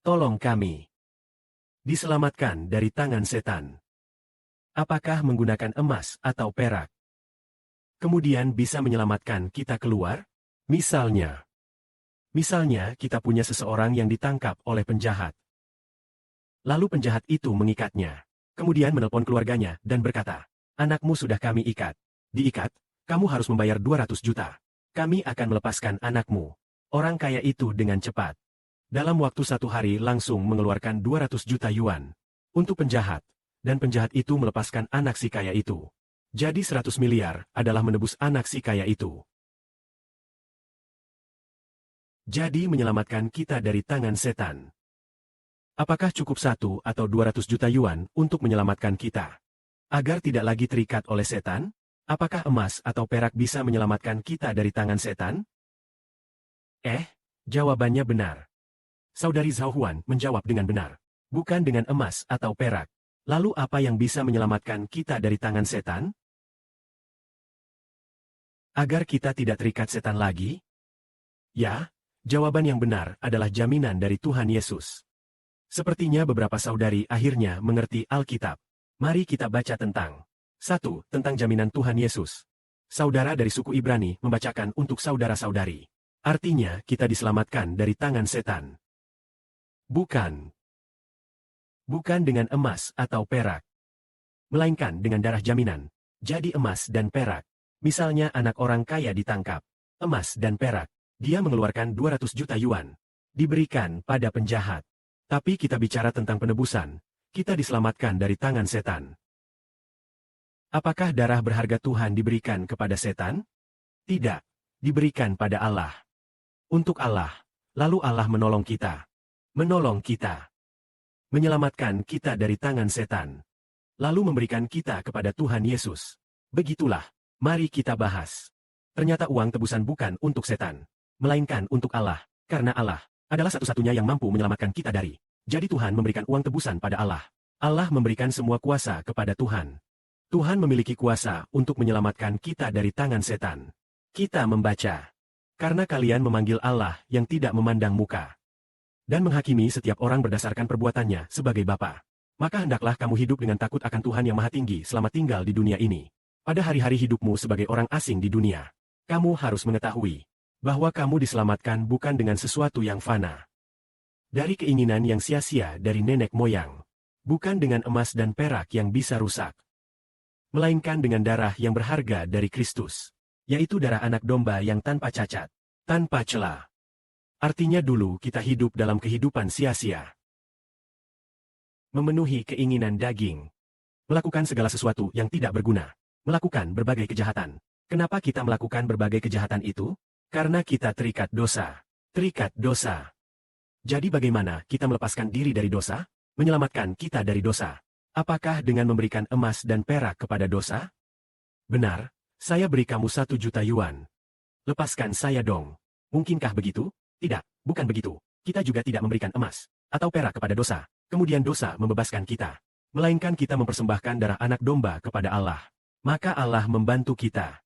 Tolong kami diselamatkan dari tangan setan. Apakah menggunakan emas atau perak kemudian bisa menyelamatkan kita keluar? Misalnya kita punya seseorang yang ditangkap oleh penjahat. Lalu penjahat itu mengikatnya. Kemudian menelpon keluarganya dan berkata, "Anakmu sudah kami ikat. Diikat, kamu harus membayar 200 juta. Kami akan melepaskan anakmu." Orang kaya itu dengan cepat, dalam waktu 1 hari langsung mengeluarkan 200 juta yuan untuk penjahat. Dan penjahat itu melepaskan anak si kaya itu. Jadi 100 miliar adalah menebus anak si kaya itu. Jadi menyelamatkan kita dari tangan setan. Apakah cukup 1 atau 200 juta yuan untuk menyelamatkan kita? Agar tidak lagi terikat oleh setan? Apakah emas atau perak bisa menyelamatkan kita dari tangan setan? Jawabannya benar. Saudari Zhao Huan menjawab dengan benar. Bukan dengan emas atau perak. Lalu apa yang bisa menyelamatkan kita dari tangan setan? Agar kita tidak terikat setan lagi? Ya, jawaban yang benar adalah jaminan dari Tuhan Yesus. Sepertinya beberapa saudari akhirnya mengerti Alkitab. Mari kita baca tentang 1. Tentang jaminan Tuhan Yesus. Saudara dari suku Ibrani membacakan untuk saudara-saudari. Artinya kita diselamatkan dari tangan setan. Bukan dengan emas atau perak. Melainkan dengan darah jaminan. Jadi emas dan perak. Misalnya anak orang kaya ditangkap. Emas dan perak. Dia mengeluarkan 200 juta yuan. Diberikan pada penjahat. Tapi kita bicara tentang penebusan. Kita diselamatkan dari tangan setan. Apakah darah berharga Tuhan diberikan kepada setan? Tidak. Diberikan pada Allah. Untuk Allah. Lalu Allah menolong kita. Menyelamatkan kita dari tangan setan. Lalu memberikan kita kepada Tuhan Yesus. Begitulah. Mari kita bahas. Ternyata uang tebusan bukan untuk setan. Melainkan untuk Allah. Karena Allah adalah satu-satunya yang mampu menyelamatkan kita dari. Jadi Tuhan memberikan uang tebusan pada Allah. Allah memberikan semua kuasa kepada Tuhan. Tuhan memiliki kuasa untuk menyelamatkan kita dari tangan setan. Kita membaca. Karena kalian memanggil Allah yang tidak memandang muka. Dan menghakimi setiap orang berdasarkan perbuatannya sebagai Bapa. Maka hendaklah kamu hidup dengan takut akan Tuhan yang Maha Tinggi selama tinggal di dunia ini. Pada hari-hari hidupmu sebagai orang asing di dunia. Kamu harus mengetahui bahwa kamu diselamatkan bukan dengan sesuatu yang fana. Dari keinginan yang sia-sia dari nenek moyang. Bukan dengan emas dan perak yang bisa rusak. Melainkan dengan darah yang berharga dari Kristus. Yaitu darah anak domba yang tanpa cacat. Tanpa cela. Artinya dulu kita hidup dalam kehidupan sia-sia. Memenuhi keinginan daging. Melakukan segala sesuatu yang tidak berguna. Melakukan berbagai kejahatan. Kenapa kita melakukan berbagai kejahatan itu? Karena kita terikat dosa. Jadi bagaimana kita melepaskan diri dari dosa? Menyelamatkan kita dari dosa. Apakah dengan memberikan emas dan perak kepada dosa? Benar, saya beri kamu 1 juta yuan. Lepaskan saya dong. Mungkinkah begitu? Tidak, bukan begitu. Kita juga tidak memberikan emas atau perak kepada dosa. Kemudian dosa membebaskan kita. Melainkan kita mempersembahkan darah anak domba kepada Allah. Maka Allah membantu kita.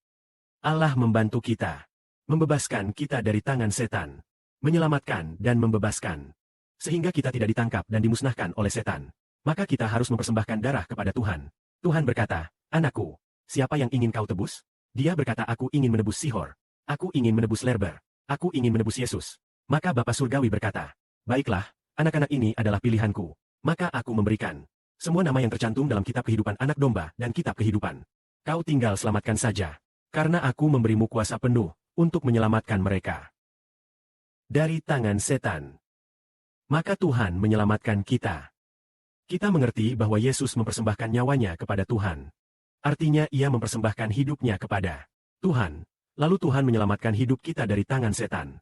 Membebaskan kita dari tangan setan. Menyelamatkan dan membebaskan. Sehingga kita tidak ditangkap dan dimusnahkan oleh setan. Maka kita harus mempersembahkan darah kepada Tuhan. Tuhan berkata, "Anakku, siapa yang ingin kau tebus?" Dia berkata, "Aku ingin menebus Sihor. Aku ingin menebus Lerber. Aku ingin menebus Yesus." Maka Bapa Surgawi berkata, "Baiklah, anak-anak ini adalah pilihanku. Maka aku memberikan semua nama yang tercantum dalam kitab kehidupan anak domba dan kitab kehidupan. Kau tinggal selamatkan saja. Karena aku memberimu kuasa penuh untuk menyelamatkan mereka dari tangan setan." Maka Tuhan menyelamatkan kita. Kita mengerti bahwa Yesus mempersembahkan nyawanya kepada Tuhan. Artinya ia mempersembahkan hidupnya kepada Tuhan. Lalu Tuhan menyelamatkan hidup kita dari tangan setan.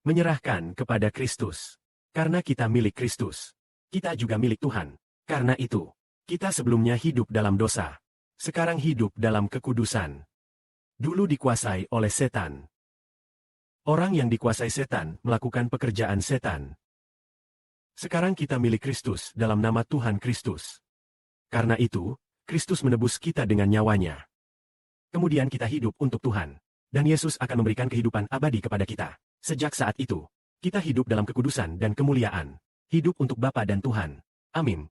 Menyerahkan kepada Kristus. Karena kita milik Kristus. Kita juga milik Tuhan. Karena itu, kita sebelumnya hidup dalam dosa. Sekarang hidup dalam kekudusan. Dulu dikuasai oleh setan. Orang yang dikuasai setan melakukan pekerjaan setan. Sekarang kita milik Kristus dalam nama Tuhan Kristus. Karena itu, Kristus menebus kita dengan nyawanya. Kemudian kita hidup untuk Tuhan. Dan Yesus akan memberikan kehidupan abadi kepada kita. Sejak saat itu, kita hidup dalam kekudusan dan kemuliaan. Hidup untuk Bapa dan Tuhan. Amin.